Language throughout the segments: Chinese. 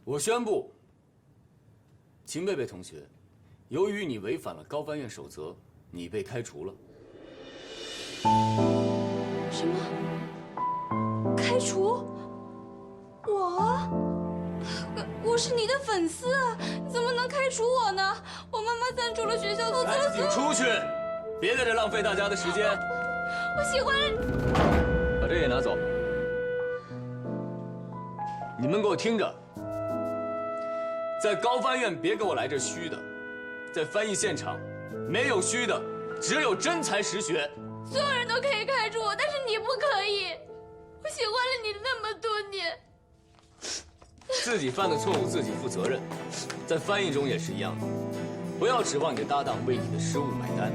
我宣布，秦贝贝同学，由于你违反了高翻院守则，你被开除了。什么？开除？我是你的粉丝啊，你怎么能开除我呢？我妈妈赞助了学校投资了赶紧出去，别在这浪费大家的时间。我喜欢。把这也拿走。你们给我听着，在高翻院别给我来这虚的，在翻译现场，没有虚的，只有真才实学。所有人都可以开除我，但是你不可以。我喜欢了你那么多年。自己犯的错误自己负责任，在翻译中也是一样的，不要指望你的搭档为你的失误买单。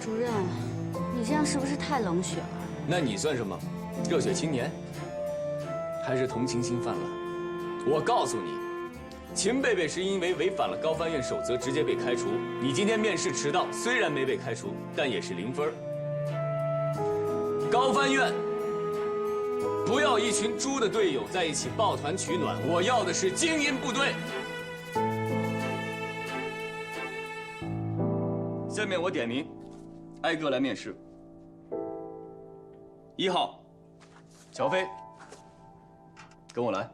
主任，你这样是不是太冷血了？那你算什么？热血青年？还是同情心泛滥？我告诉你，秦贝贝是因为违反了高翻院守则，直接被开除。你今天面试迟到，虽然没被开除，但也是0分。高翻院不要一群猪的队友在一起抱团取暖，我要的是精英部队。下面我点名，挨个来面试。1号，乔飞，跟我来。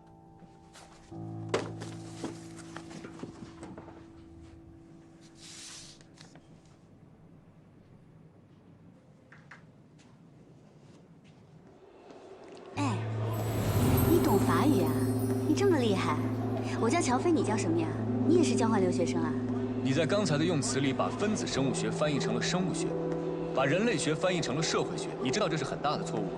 哎，你懂法语啊？你这么厉害。我叫乔飞，你叫什么呀？你也是交换留学生啊？你在刚才的用词里把分子生物学翻译成了生物学，把人类学翻译成了社会学，你知道这是很大的错误吗？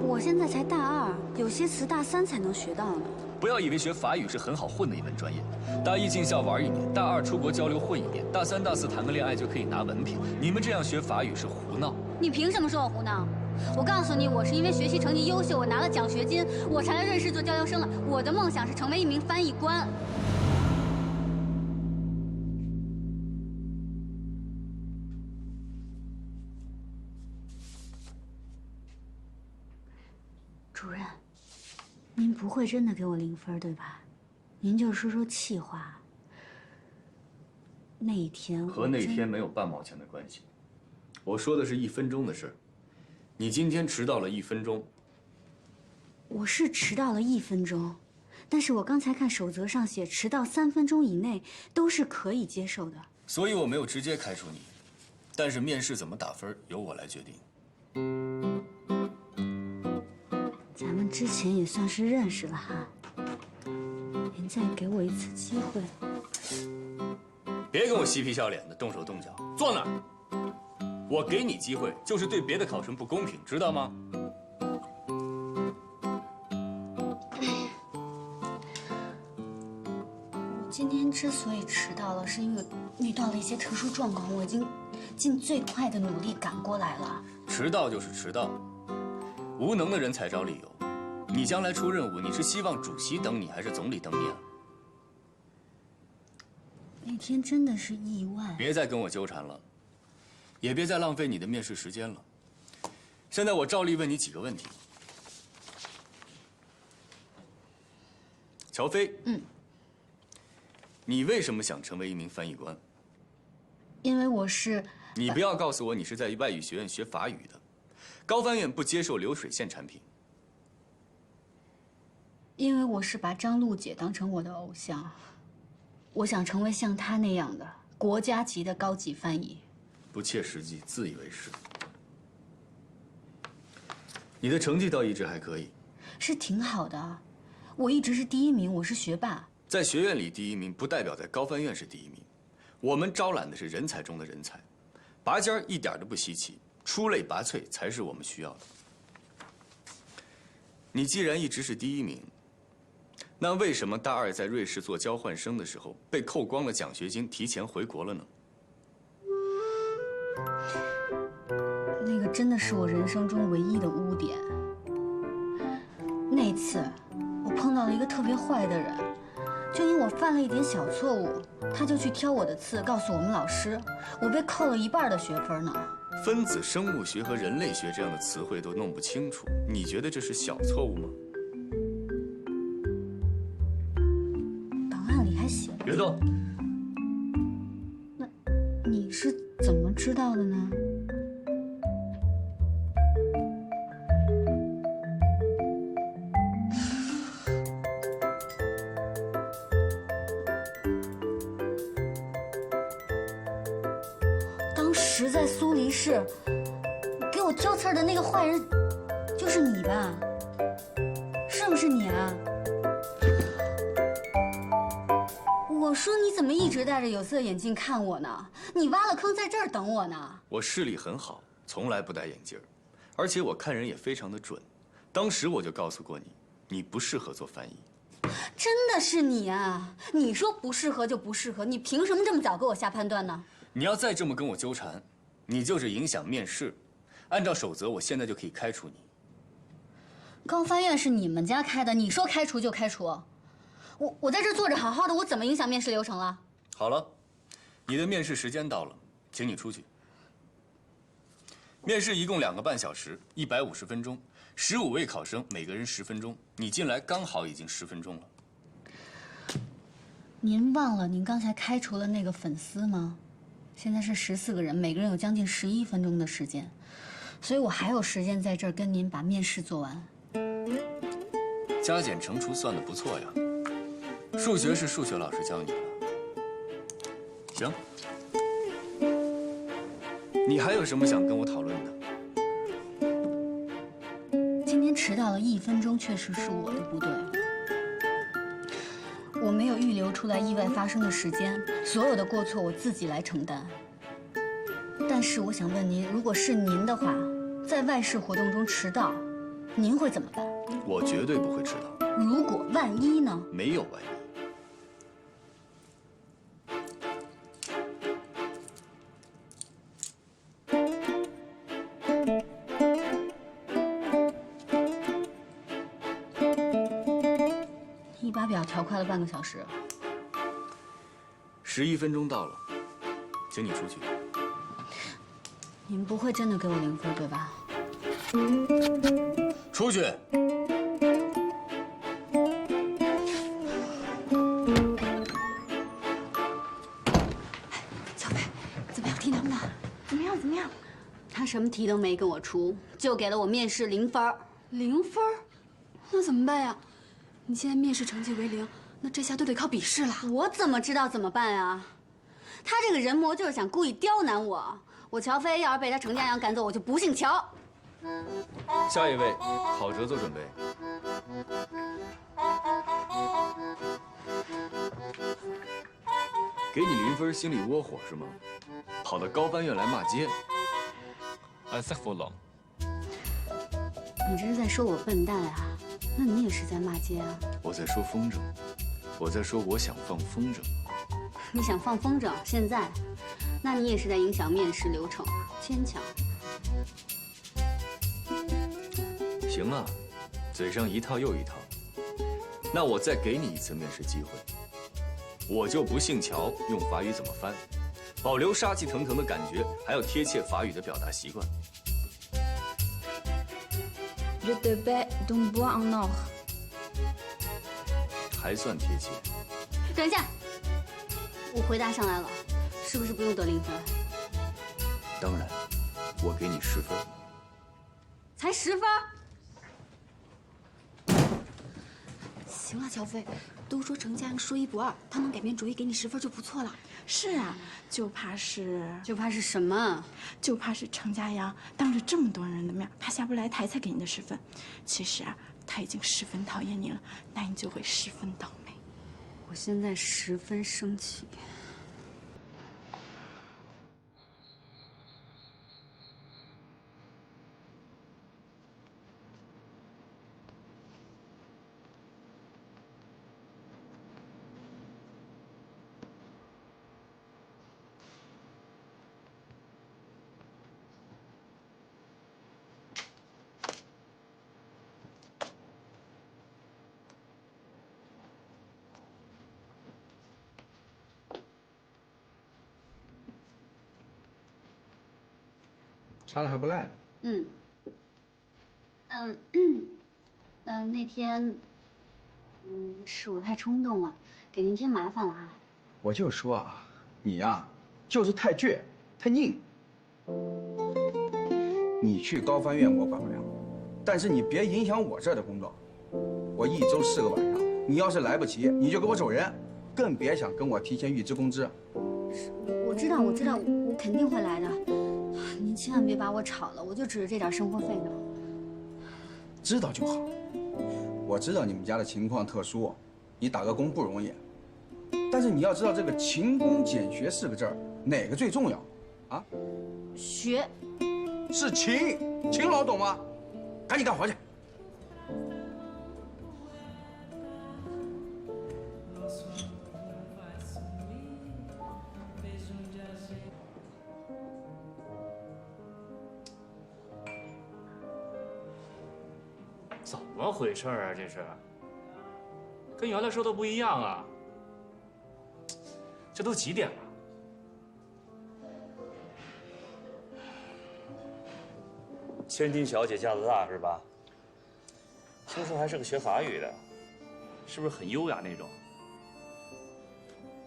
我现在才大2，有些词大3才能学到呢。不要以为学法语是很好混的一门专业，大1进校玩1年，大2出国交流混1年，大3、大4谈个恋爱就可以拿文凭。你们这样学法语是胡闹。你凭什么说我胡闹？我告诉你，我是因为学习成绩优秀，我拿了奖学金，我才来瑞士做交流生的。我的梦想是成为一名翻译官。主任，您不会真的给我0分对吧？您就说说气话。那一天和那天没有半毛钱的关系，我说的是1分钟的事儿。你今天迟到了1分钟。我是迟到了1分钟，但是我刚才看守则上写，迟到3分钟以内都是可以接受的。所以我没有直接开除你，但是面试怎么打分由我来决定。咱们之前也算是认识了哈，您再给我一次机会。别跟我嬉皮笑脸的，动手动脚，坐那儿。我给你机会，就是对别的考生不公平，知道吗？我今天之所以迟到了，是因为遇到了一些特殊状况，我已经尽最快的努力赶过来了。迟到就是迟到，无能的人才找理由。你将来出任务，你是希望主席等你，还是总理等你啊？那天真的是意外。别再跟我纠缠了。也别再浪费你的面试时间了。现在我照例问你几个问题。乔飞，你为什么想成为一名翻译官？因为我是……你不要告诉我你是在外语学院学法语的，高翻院不接受流水线产品。因为我是把张璐姐当成我的偶像，我想成为像她那样的国家级的高级翻译。不切实际，自以为是。你的成绩倒一直还可以，是挺好的，我一直是第1名，我是学霸。在学院里第1名，不代表在高翻院是第1名。我们招揽的是人才中的人才，拔尖一点都不稀奇，出类拔萃才是我们需要的。你既然一直是第1名，那为什么大2在瑞士做交换生的时候被扣光了奖学金，提前回国了呢？那个真的是我人生中唯一的污点。那次我碰到了一个特别坏的人，就因为我犯了一点小错误，他就去挑我的刺，告诉我们老师，我被扣了一半的学分呢。分子生物学和人类学这样的词汇都弄不清楚，你觉得这是小错误吗？档案里还写着。别动！那你是怎么知道的呢？当时在苏黎世给我挑刺儿的那个坏人，就是你吧？是不是你啊？我说你怎么一直戴着有色眼镜看我呢？你挖了坑在这儿等我呢。我视力很好，从来不戴眼镜，而且我看人也非常的准。当时我就告诉过你，你不适合做翻译。真的是你啊！你说不适合就不适合，你凭什么这么早给我下判断呢？你要再这么跟我纠缠，你就是影响面试。按照守则，我现在就可以开除你。高翻院是你们家开的，你说开除就开除。我在这坐着好好的，我怎么影响面试流程了？好了，你的面试时间到了，请你出去。面试一共2个半小时，150分钟，15位考生，每个人10分钟。你进来刚好已经10分钟了。您忘了您刚才开除了那个粉丝吗？现在是14个人，每个人有将近11分钟的时间，所以我还有时间在这儿跟您把面试做完。加减乘除算得不错呀，数学是数学老师教你的。行，你还有什么想跟我讨论的？今天迟到了1分钟，确实是我的不对。我没有预留出来意外发生的时间，所有的过错我自己来承担。但是我想问您，如果是您的话，在外事活动中迟到，您会怎么办？我绝对不会迟到。如果万一呢？没有万一。你把表调快了半个小时。11分钟到了，请你出去。你们不会真的给我0分，对吧？出去！小飞，怎么样？题难不难？怎么样？怎么样？他什么题都没跟我出，就给了我面试0分。0分？那怎么办呀？你现在面试成绩为0，那这下都得靠笔试了。我怎么知道怎么办啊？他这个人魔就是想故意刁难我。我乔飞要是被他程家阳赶走，我就不姓乔。下一位，郝哲做准备。给你0分，心里窝火是吗？跑到高翻院来骂街。安塞弗朗，你这是在说我笨蛋啊？那你也是在骂街啊？我在说风筝，我在说我想放风筝。你想放风筝？现在？那你也是在影响面试流程，牵强。行啊，嘴上一套又一套。那我再给你一次面试机会。我就不姓乔，用法语怎么翻？保留杀气腾腾的感觉，还有贴切法语的表达习惯。Je devais d'un bois en or。还算贴切。等一下，我回答上来了，是不是不用得0分？当然，我给你10分。才10分？行了，乔飞，都说程家阳说1不2，他能改变主意给你10分就不错了。是啊，就怕是什么？就怕是程家阳当着这么多人的面，他下不来台才给你的10分。其实啊，他已经10分讨厌你了，那你就会10分倒霉。我现在十分生气。擦的还不赖。那天，是我太冲动了，给您添麻烦了啊。我就说啊，你呀，就是太倔，太拧。你去高翻院我管不了，但是你别影响我这儿的工作。我1周4个晚上，你要是来不及，你就给我走人，更别想跟我提前预支工资。我知道，我肯定会来的。您千万别把我炒了，我就指着这点生活费呢。知道就好。我知道你们家的情况特殊，你打个工不容易。但是你要知道这个勤工俭学4个字儿，哪个最重要？啊？学。是勤，勤劳懂吗？赶紧干活去。怎么回事啊？这是跟原来说的不一样啊！这都几点了？千金小姐架子大是吧？听说还是个学法语的，是不是很优雅那种？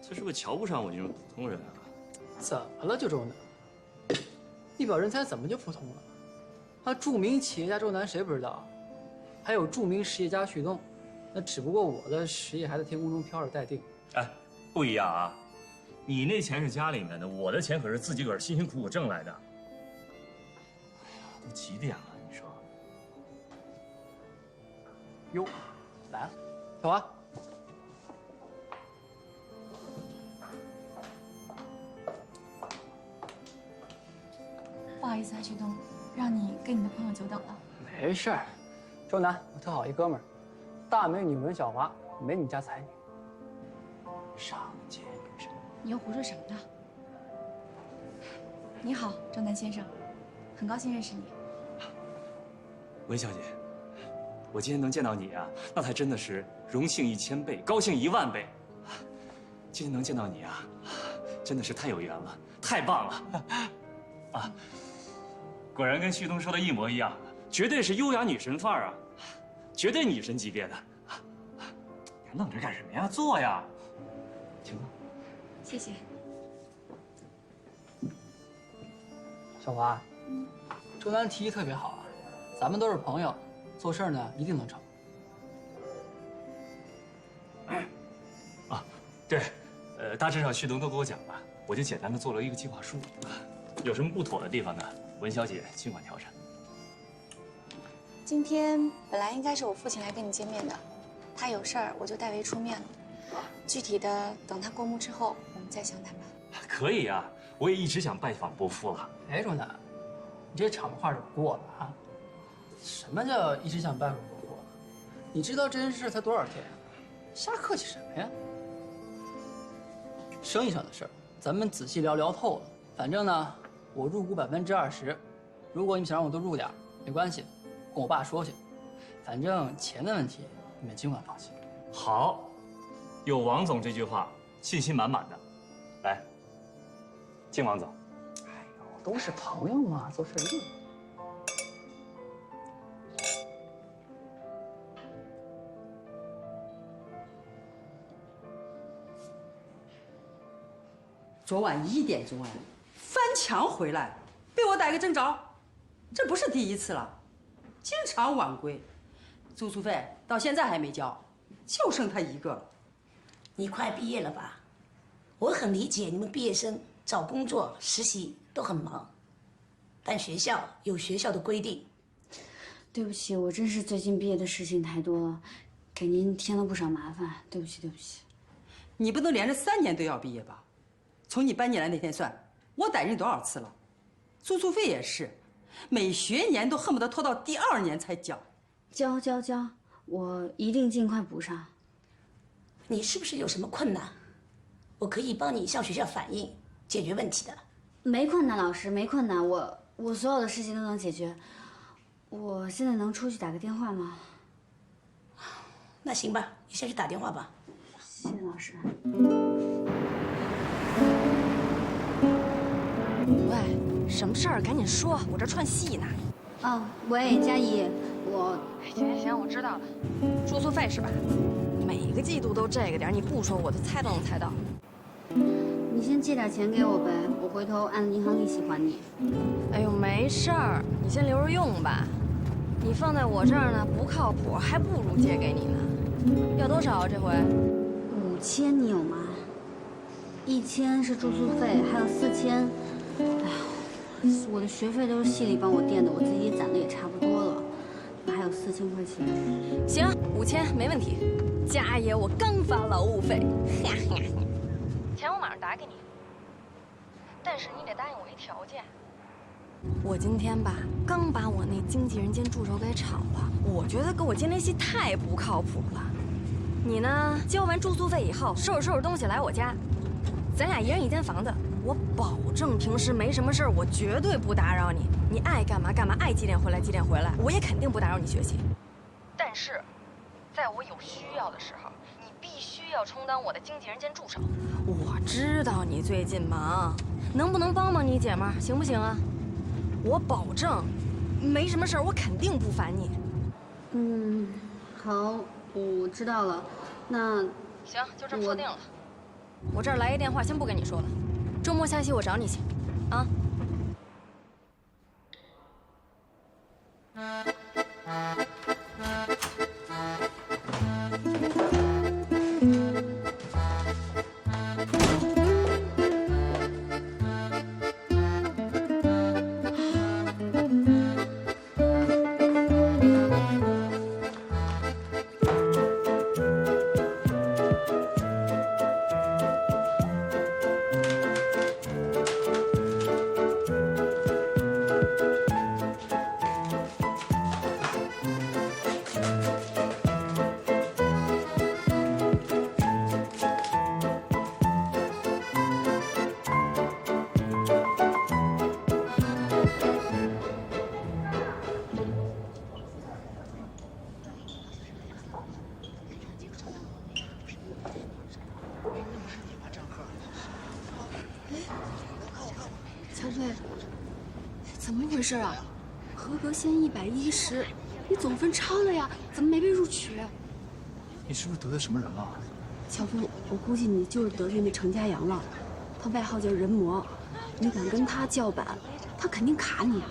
他是不是瞧不上我这种普通人啊？怎么了，就周南？一表人才怎么就普通了？那著名企业家周南谁不知道？还有著名实业家旭东，那只不过我的实业还在天空中飘着待定。哎，不一样啊！你那钱是家里面的，我的钱可是自己个儿辛辛苦苦挣来的。哎呀，都几点了？你说？哟，来了，小华。不好意思啊，旭东，让你跟你的朋友久等了。没事儿，周南，我特好一哥们儿，大美女文小华，美女加才女，上街女神。你又胡说什么呢？你好，周南先生，很高兴认识你。文小姐，我今天能见到你啊，那才真的是荣幸1000倍，高兴10000倍。今天能见到你啊，真的是太有缘了，太棒了！啊，果然跟旭东说的一模一样，绝对是优雅女神范儿啊，绝对女神级别的。你还愣着干什么呀？坐呀，请坐。谢谢。小华，周南提议特别好啊，咱们都是朋友，做事呢一定能成。啊，对，大致上旭东都给我讲了，我就简单的做了一个计划书，有什么不妥的地方呢？文小姐尽管调整。今天本来应该是我父亲来跟你见面的，他有事儿，我就代为出面了。具体的等他过目之后，我们再详谈吧。可以啊，我也一直想拜访伯父了。哎，周南，你这场话就过了啊！什么叫一直想拜访伯父？你知道这件事才多少天啊？瞎客气什么呀？生意上的事儿，咱们仔细聊聊透了。反正呢，我入股20%，如果你想让我多入点，没关系，跟我爸说去。反正钱的问题，你们尽管放心。好，有王总这句话，信心满满的。来，敬王总。哎呦，都是朋友嘛，做事一定。昨晚1点钟翻墙回来，被我逮个正着，这不是第一次了，经常晚归，住宿费到现在还没交，就剩他一个了。你快毕业了吧？我很理解你们毕业生找工作、实习都很忙，但学校有学校的规定。对不起，我真是最近毕业的事情太多了，给您添了不少麻烦，对不起，对不起。你不能连着3年都要毕业吧？从你搬进来那天算，我逮你多少次了？住宿费也是，每学年都恨不得拖到第2年才交。交，我一定尽快补上。你是不是有什么困难？我可以帮你向学校反映，解决问题的。没困难，老师，没困难，我所有的事情都能解决。我现在能出去打个电话吗？那行吧，你先去打电话吧。谢谢老师。喂。什么事儿赶紧说，我这串戏呢。哦，喂，佳怡，我行，我知道了。住宿费是吧？每个季度都这个点儿，你不说我都猜都能猜到。你先借点钱给我呗，我回头按银行利息还你。哎呦，没事儿，你先留着用吧。你放在我这儿呢不靠谱，还不如借给你呢。要多少啊这回？5000你有吗？1000是住宿费，还有4000。哎呀，我的学费都是系里帮我垫的，我自己攒的也差不多了，还有4000块钱。行，5000没问题。佳爷，我刚发劳务费，钱我马上打给你。但是你得答应我一条件。我今天吧，刚把我那经纪人兼助手给炒了，我觉得跟我接那戏太不靠谱了。你呢，交完住宿费以后，收拾东西来我家，咱俩一人一间房子，我保证平时没什么事儿，我绝对不打扰你。你爱干嘛干嘛，爱几点回来几点回来，我也肯定不打扰你学习。但是，在我有需要的时候，你必须要充当我的经纪人兼助手。我知道你最近忙，能不能帮帮你姐们儿，行不行啊？我保证，没什么事儿，我肯定不烦你。嗯，好，我知道了。那行，就这么说定了。我这儿来一电话，先不跟你说了。周末下戏我找你去，啊。乔飞，怎么回事啊？合格线110，你总分超了呀，怎么没被录取？你是不是得罪什么人了？乔峰，我估计你就是得罪那程家阳了，他外号叫人魔，你敢跟他叫板，他肯定卡你。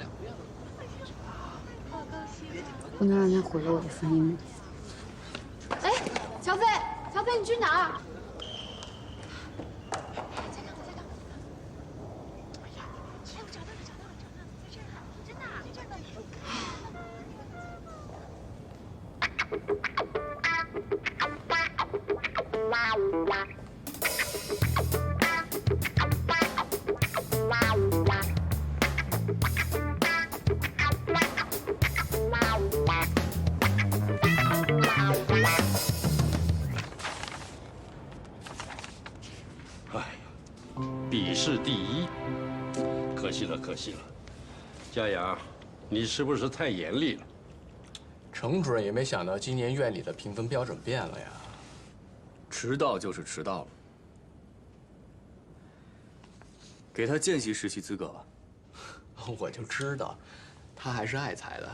不能让他毁了我的翻译梦。哎，乔飞，乔飞，你去哪儿？笔试第1，可惜了，可惜了。佳阳，你是不是太严厉了？程主任也没想到今年院里的评分标准变了呀。迟到就是迟到了，给他见习实习资格吧。我就知道，他还是爱才的。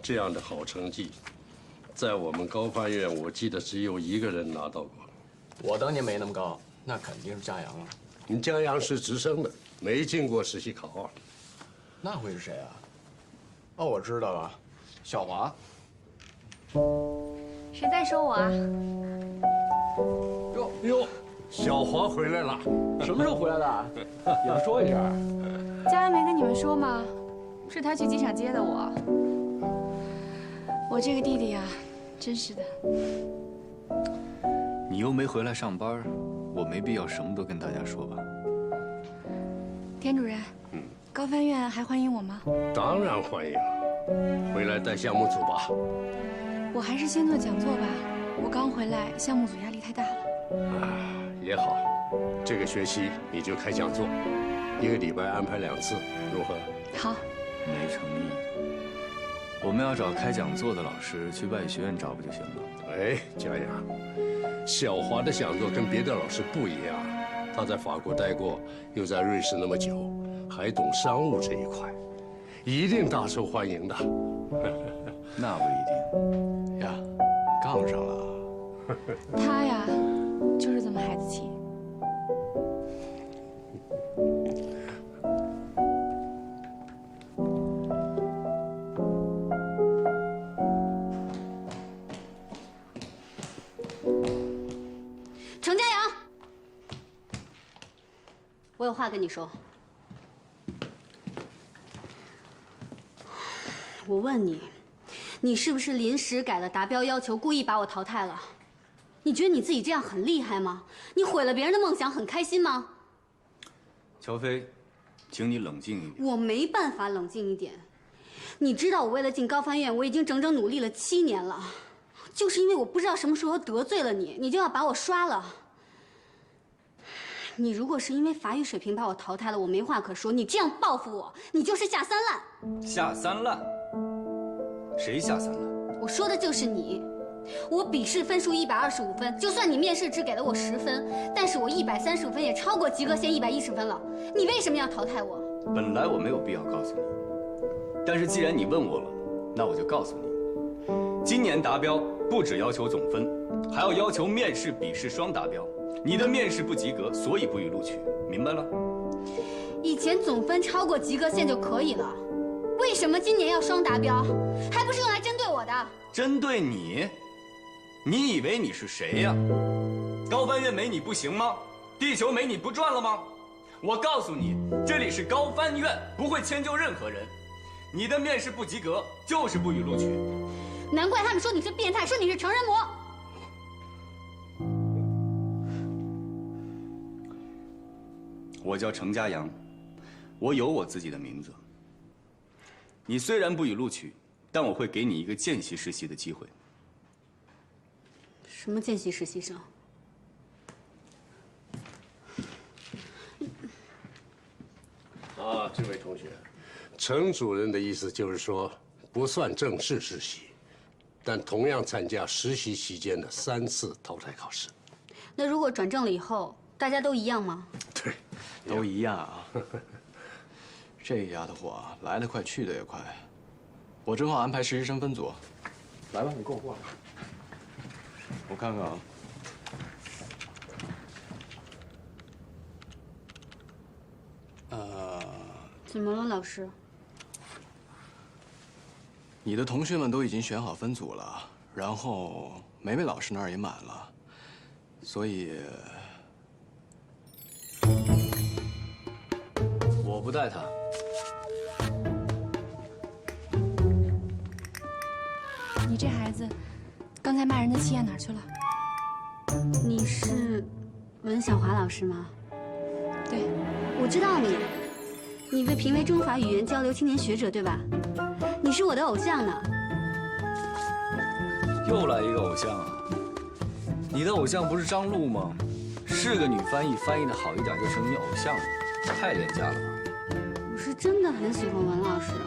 这样的好成绩，在我们高翻院，我记得只有1个人拿到过。我当年没那么高，那肯定是佳阳了。你佳阳是直升的，没进过实习考。那会是谁啊？哦，我知道了，小华。谁在说我啊？哟，小华回来了。什么时候回来的？也不说一声。佳阳没跟你们说吗？是他去机场接的我。我这个弟弟啊，真是的。你又没回来上班，我没必要什么都跟大家说吧。田主任，高翻院还欢迎我吗？当然欢迎，回来带项目组吧。我还是先做讲座吧，我刚回来，项目组压力太大了。也好，这个学期你就开讲座，1个礼拜安排2次，如何？好。没诚意。我们要找开讲座的老师，去外语学院找不就行了？哎，佳阳，小华的讲座跟别的老师不一样，他在法国待过，又在瑞士那么久，还懂商务这一块，一定大受欢迎的。那不一定呀，杠上了。他呀，就是这么孩子气。程家阳，我有话跟你说。我问你，你是不是临时改了达标要求，故意把我淘汰了？你觉得你自己这样很厉害吗？你毁了别人的梦想，很开心吗？乔飞，请你冷静一点。我没办法冷静一点。你知道我为了进高翻院，我已经整整努力了7年了，就是因为我不知道什么时候得罪了你，你就要把我刷了。你如果是因为法语水平把我淘汰了，我没话可说。你这样报复我，你就是下三滥。下三滥？谁下三滥？我说的就是你。我笔试分数125分，就算你面试只给了我10分，但是我135分也超过及格线110分了。你为什么要淘汰我？本来我没有必要告诉你，但是既然你问我了，那我就告诉你，今年达标不只要求总分，还要求面试、笔试双达标。你的面试不及格，所以不予录取，明白了？以前总分超过及格线就可以了，为什么今年要双达标？还不是用来针对我的？针对你？你以为你是谁呀？高翻院没你不行吗？地球没你不转了吗？我告诉你，这里是高翻院，不会迁就任何人。你的面试不及格，就是不予录取。难怪他们说你是变态，说你是成人魔。我叫程家阳，我有我自己的名字。你虽然不予录取，但我会给你一个见习实习的机会。什么见习实习生？啊，这位同学，程主任的意思就是说，不算正式实习，但同样参加实习期间的3次淘汰考试。那如果转正了以后，大家都一样吗？对，都一样啊。这丫头伙来得快，去得也快。我正好安排实习生分组，来吧，你跟我过来。我看看啊。怎么了，老师？你的同学们都已经选好分组了，然后梅梅老师那儿也满了，所以我不带他。你这孩子，刚才骂人的气焰哪儿去了？你是文小华老师吗？对，我知道你，你被评为中法语言交流青年学者，对吧？你是我的偶像呢。又来一个偶像啊！你的偶像不是张璐吗？是个女翻译，翻译的好一点就成你偶像了，太廉价了吧？我是真的很喜欢文老师啊。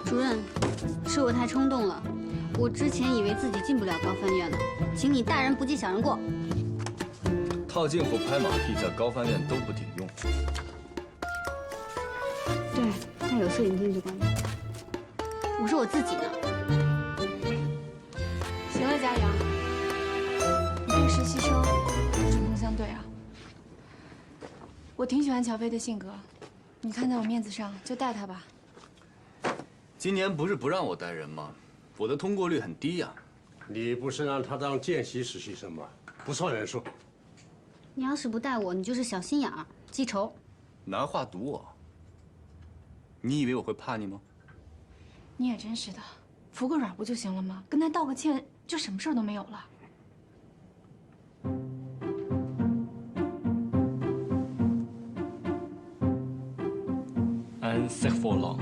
主任，是我太冲动了。我之前以为自己进不了高翻院的，请你大人不计小人过。套近乎、拍马屁在高翻院都不顶用。对，戴有色眼镜就管用。我说我自己呢。行了，佳阳，你这个实习生针锋相对啊。我挺喜欢乔飞的性格，你看在我面子上就带他吧。今年不是不让我带人吗？我的通过率很低呀。你不是让他当见习实习生吗？不算人数。你要是不带我，你就是小心眼儿，记仇。拿话堵我？你以为我会怕你吗？你也真是的，服个软不就行了吗？跟他道个歉，就什么事儿都没有了。安塞佛朗。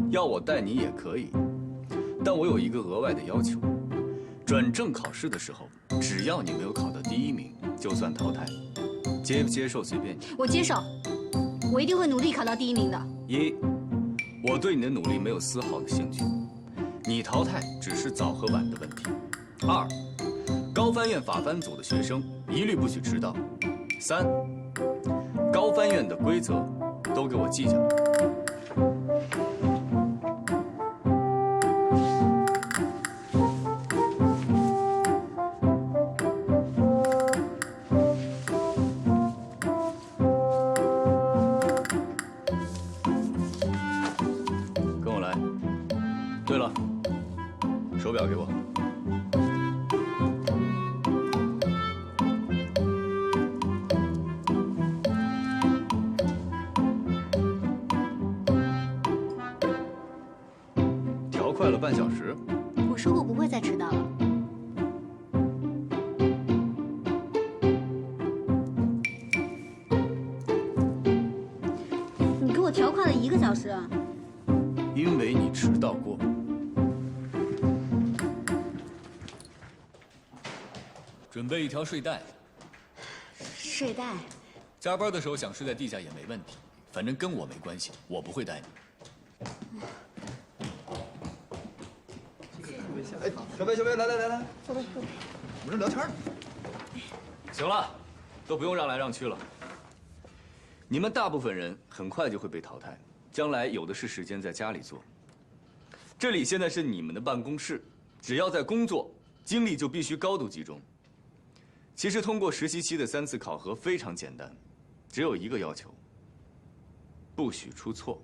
要我带你也可以，但我有一个额外的要求：转正考试的时候，只要你没有考到第1名，就算淘汰。接不接受随便你。我接受，我一定会努力考到第1名的。1，我对你的努力没有丝毫的兴趣。你淘汰只是早和晚的问题。2，高翻院法番组的学生一律不许迟到。3，高翻院的规则都给我记下来。跟我来。对了，手表给我。调快了半小时。我说过不会再迟到了。你给我调快了1个小时啊！因为你迟到过。准备一条睡袋。睡袋。加班的时候想睡在地下也没问题，反正跟我没关系，我不会带你。哎，小贝，来，坐，我们这聊天呢。行了，都不用让来让去了。你们大部分人很快就会被淘汰，将来有的是时间在家里做。这里现在是你们的办公室，只要在工作，精力就必须高度集中。其实通过实习期的3次考核非常简单，只有一个要求：不许出错。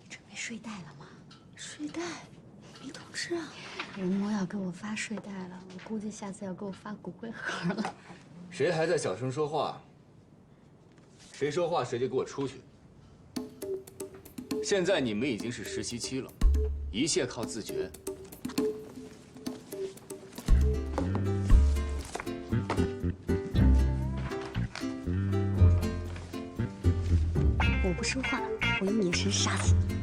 你准备睡袋了吗？睡袋，你懂事啊！人模要给我发睡袋了，我估计下次要给我发骨灰盒了。谁还在小声说话？谁说话谁就给我出去！现在你们已经是实习期了，一切靠自觉。我不说话，我用眼神杀死你。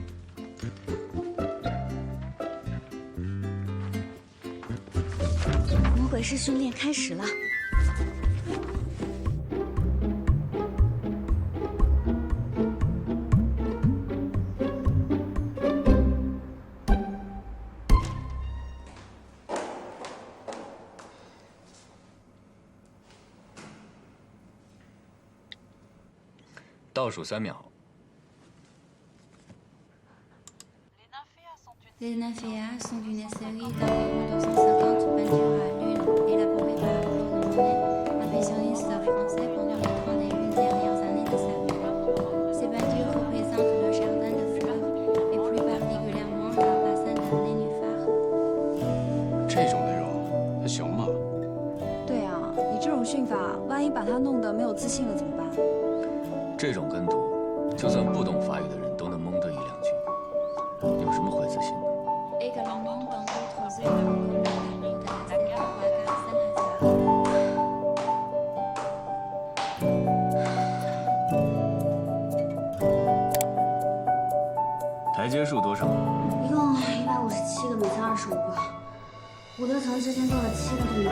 魔鬼式训练开始了。倒数3秒。Les nymphéas sont une série d'environ 250 peintures à l'une élaborées par Claude Monet, impressionniste français pendant les 31 dernières années de sa vie. Ces peintures représentent le jardin de fleurs et plus particulièrement la bassin de nénuphars. 这种内容还行吗？对啊，你这种训法，万一把他弄得没有自信了怎么办？这种跟读，就算不懂法语的人都能蒙得1、2句，有什么会自信的？ Également dans d'autres œuvres comme la tableau de la Sierra Nevada Saint-Lazare. 台阶数多少？一共157个，每次25个。伍德成之前做了7个动作。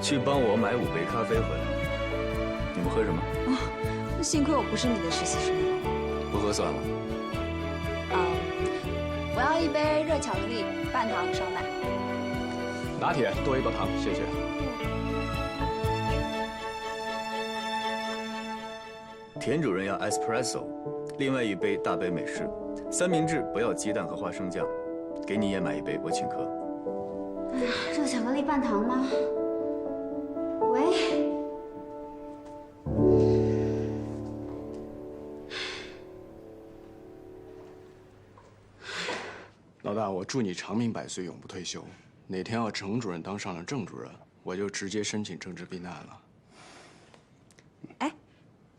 去帮我买5杯咖啡回来。你们喝什么？那幸亏我不是你的实习生。不喝算了。我要1杯热巧克力，半糖少奶。拿铁多1包糖，谢谢。田主任要 espresso， 另外1杯大杯美式，三明治不要鸡蛋和花生酱，给你也买1杯，我请客。热巧克力半糖吗？喂。 老大，我祝你长命百岁，永不退休。哪天要程主任当上了郑主任，我就直接申请政治避难了。哎，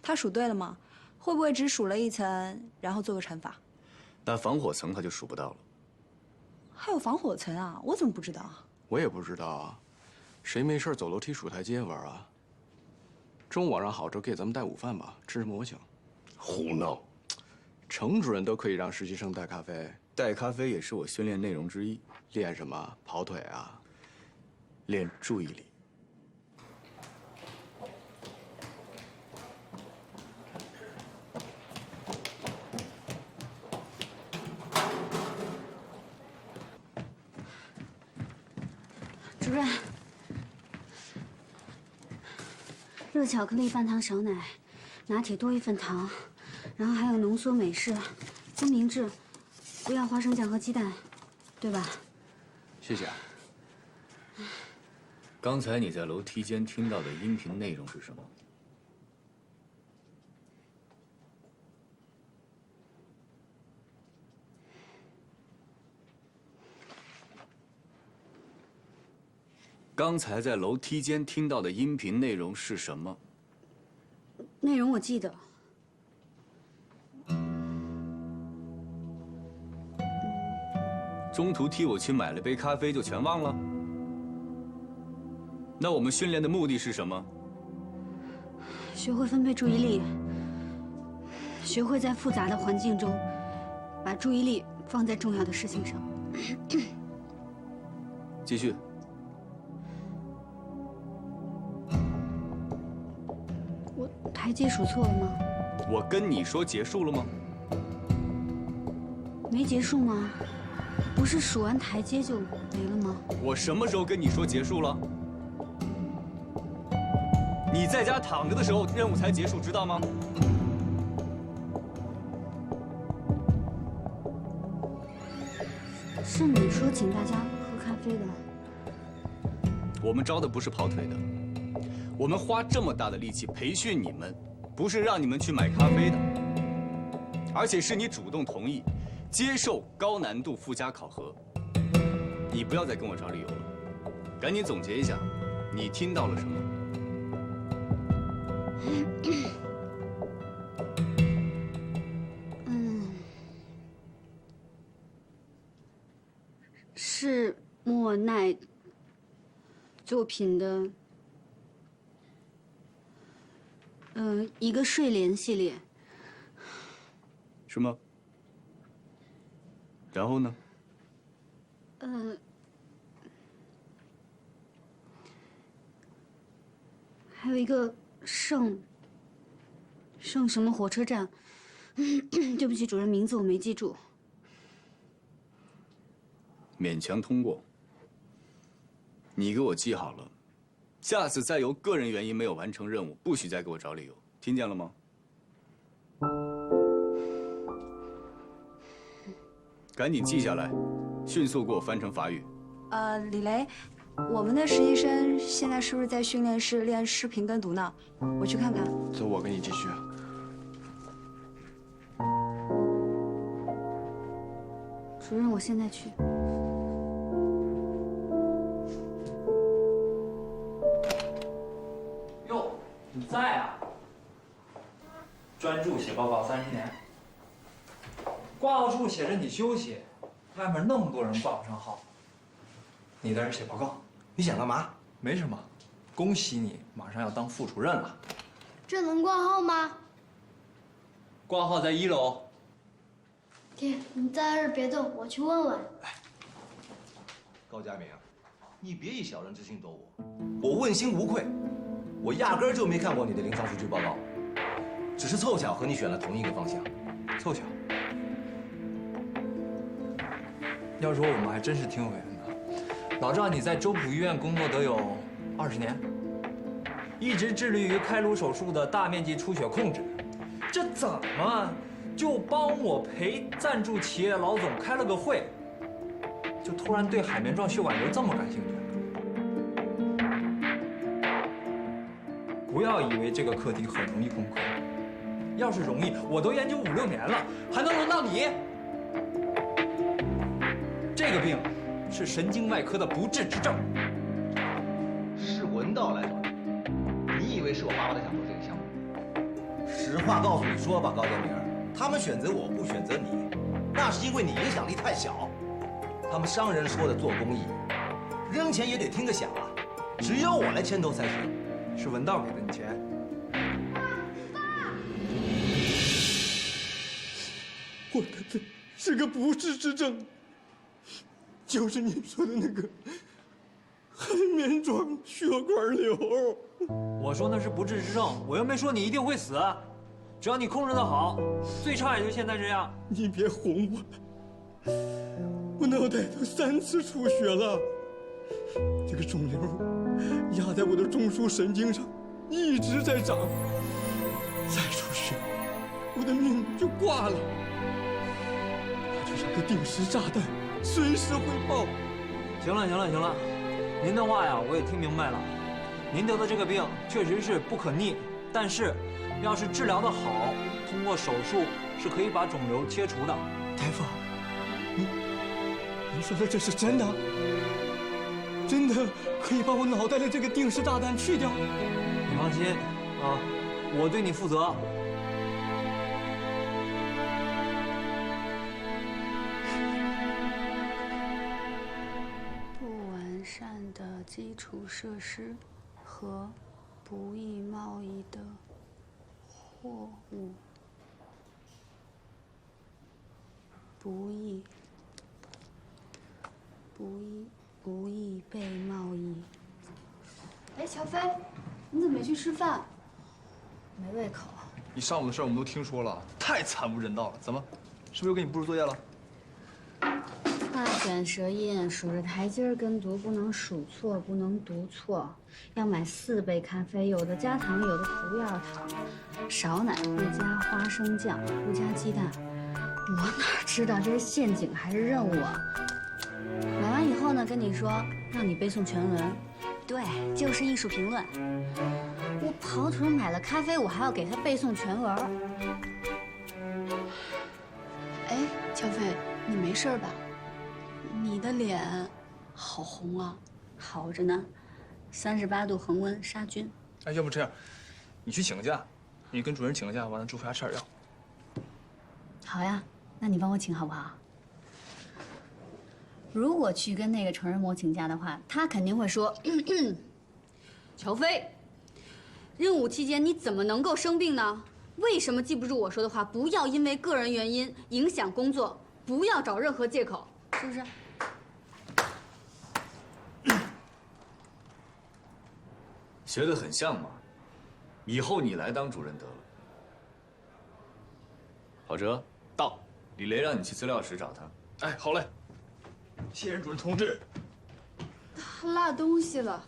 他数对了吗？会不会只数了1层，然后做个乘法？那防火层他就数不到了。还有防火层啊？我怎么不知道啊？我也不知道啊，谁没事走楼梯数台阶玩啊？中午网上好之后给咱们带午饭吧，吃什么我请。胡闹！程主任都可以让实习生带咖啡。 带咖啡也是我训练内容之一。练什么？跑腿啊？练注意力。任，热巧克力半糖少奶，拿铁多1份糖，然后还有浓缩美式，三明治，不要花生酱和鸡蛋，对吧？谢谢。刚才你在楼梯间听到的音频内容是什么？刚才在楼梯间听到的音频内容是什么？内容我记得。中途替我去买了杯咖啡就全忘了？那我们训练的目的是什么？学会分配注意力，学会在复杂的环境中，把注意力放在重要的事情上。继续。我台阶数错了吗？我跟你说结束了吗？没结束吗？不是数完台阶就没了吗？我什么时候跟你说结束了？你在家躺着的时候，任务才结束，知道吗？是你说请大家喝咖啡的。我们招的不是跑腿的，我们花这么大的力气培训你们，不是让你们去买咖啡的，而且是你主动同意接受高难度附加考核。你不要再跟我找理由了，赶紧总结一下，你听到了什么？是莫奈作品的，一个睡莲系列。什么？然后呢？还有一个圣什么火车站，对不起，主任，名字我没记住。勉强通过。你给我记好了，下次再由个人原因没有完成任务，不许再给我找理由，听见了吗？赶紧记下来，迅速给我翻成法语。李雷，我们的实习生现在是不是在训练室练视频跟读呢？我去看看。走，我跟你继续。主任，我现在去。哟，你在啊？专注写报告30年。挂号处写着你休息，外面那么多人挂不上号，你在这写报告，你想干嘛？没什么，恭喜你，马上要当副主任了。这能挂号吗？挂号在1楼。爹，你在这儿别动，我去问问。高佳明，你别以小人之心躲我，我问心无愧，我压根儿就没看过你的临床数据报告，只是凑巧和你选了同一个方向。凑巧。要说我们还真是挺有缘的。老赵，你在周浦医院工作得有20年，一直致力于开颅手术的大面积出血控制，这怎么就帮我陪赞助企业老总开了个会，就突然对海绵状血管瘤这么感兴趣？不要以为这个课题很容易攻克，要是容易，我都研究5、6年了，还能轮到你？这个病是神经外科的不治之症。是文道来找你，你以为是我巴不得想做这个项目？实话告诉你说吧，高建明，他们选择我不选择你，那是因为你影响力太小。他们商人说的做公益，扔钱也得听个响啊，只有我来牵头才行。是文道给的你钱。我的病是个不治之症。就是你说的那个海绵状血管瘤。我说那是不治之症，我又没说你一定会死，只要你控制得好，最差也就现在这样。你别哄我了，我脑袋都3次出血了，这个肿瘤压在我的中枢神经上，一直在长。再出血，我的命就挂了。它就像个定时炸弹，随时会爆。行了，行了，行了，您的话呀，我也听明白了。您得的这个病确实是不可逆，但是要是治疗得好，通过手术是可以把肿瘤切除的。大夫，您说的这是真的？真的可以把我脑袋里这个定时炸弹去掉？你放心啊，我对你负责。不完善的基础设施和不易贸易的货物，不易被贸易。哎，乔飞，你怎么没去吃饭？没胃口。你上午的事我们都听说了，太惨无人道了。怎么，是不是又给你布置作业了？画卷舌印，数着台阶跟读，不能数错，不能读错。要买4杯咖啡，有的加糖，有的不要糖。少奶不加花生酱，不加鸡蛋。我哪知道这是陷阱还是任务啊？买完以后呢，跟你说让你背诵全文，对，就是艺术评论。我跑腿买了咖啡，我还要给他背诵全文。哎，乔飞，你没事吧？你的脸好红啊！好着呢，38度恒温杀菌。哎，要不这样，你去请个假，你跟主任请个假，完了祝福家吃点药。好呀，那你帮我请好不好？如果去跟那个成人模请假的话，他肯定会说：“乔飞，任务期间你怎么能够生病呢？为什么记不住我说的话？不要因为个人原因影响工作，不要找任何借口，是不是？”学得很像嘛，以后你来当主任得了。郝哲，到，李雷让你去资料室找他。哎，好嘞，谢任主任同志。他落东西了。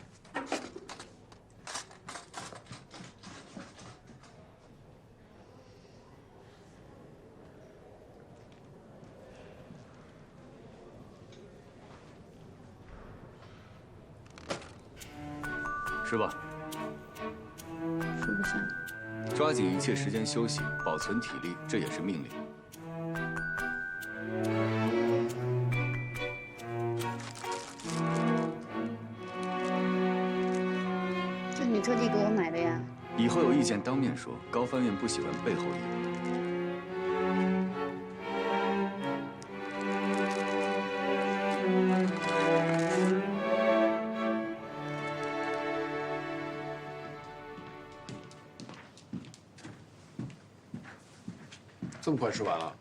吃吧。说不上。抓紧一切时间休息，保存体力，这也是命令。这你特地给我买的呀？以后有意见当面说，高翻院不喜欢背后议论。这么快吃完了？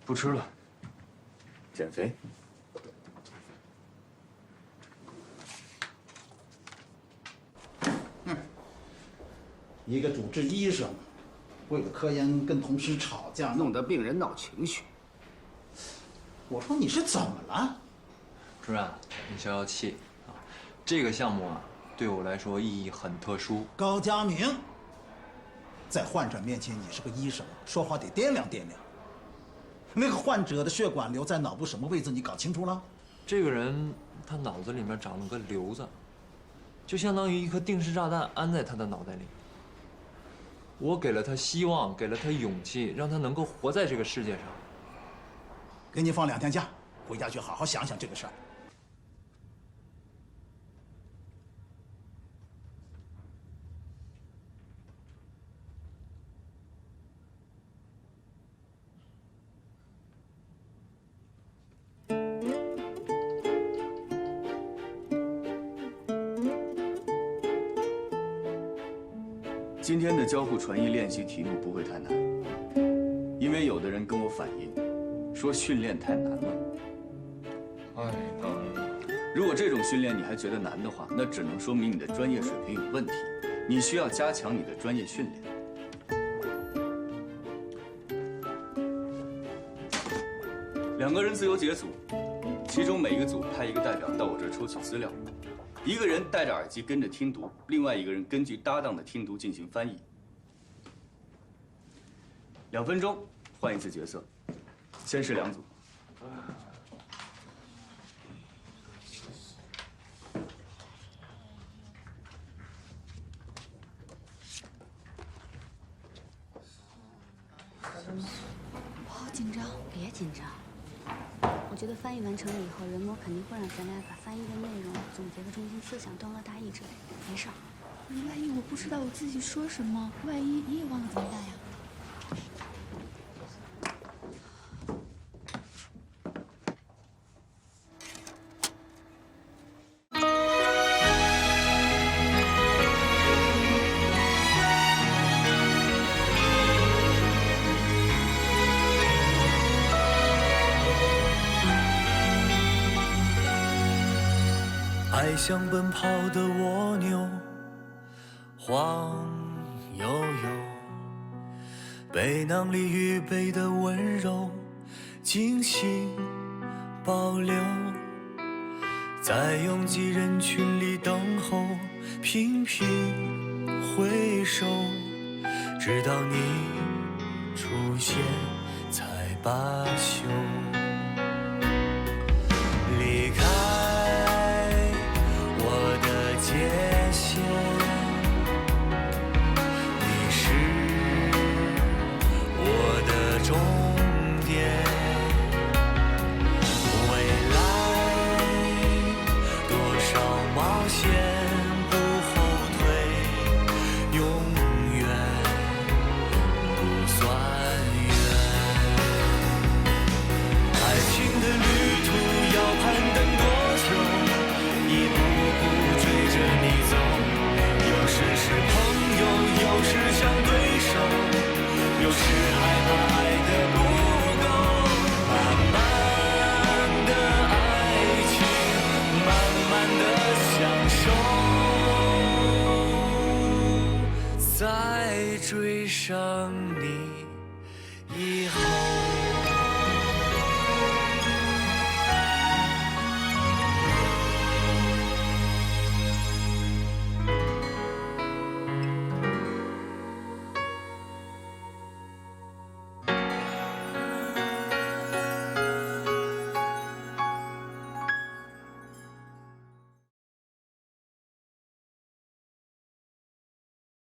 不吃了，减肥。一个主治医生，为了科研跟同事吵架，弄得病人闹情绪。我说你是怎么了？主任，你消消气啊！这个项目啊，对我来说意义很特殊。高佳明，在患者面前你是个医生，说话得掂量掂量。那个患者的血管瘤在脑部什么位置，你搞清楚了？这个人他脑子里面长了个瘤子，就相当于一颗定时炸弹安在他的脑袋里。我给了他希望，给了他勇气，让他能够活在这个世界上。给你放2天假，回家去好好想想这个事儿。今天的交互传译练习题目不会太难，因为有的人跟我反映，说训练太难了。太难了。如果这种训练你还觉得难的话，那只能说明你的专业水平有问题，你需要加强你的专业训练。2个人自由解组，其中每一个组派一个代表到我这儿抽取资料，一个人戴着耳机跟着听读，另外一个人根据搭档的听读进行翻译。2分钟换一次角色，先是2组。我好紧张，别紧张。我觉得翻译完成了以后，人魔肯定会让咱俩把翻译的内容总结个中心思想，段落大意之类的。没事儿。万一我不知道我自己说什么，万一你也忘了怎么办呀？爱像奔跑的蜗牛，晃悠悠，背囊里预备的温柔，精心保留，在拥挤人群里等候，频频回首，直到你出现才罢休。离开界限，你是我的终点。未来多少冒险不后退，永远不算远。爱情的旅途要攀登多久？一步步追着你走，有时是朋友，有时像对手，有时害怕爱的不够。慢慢的爱情，慢慢的享受，在追上你以后。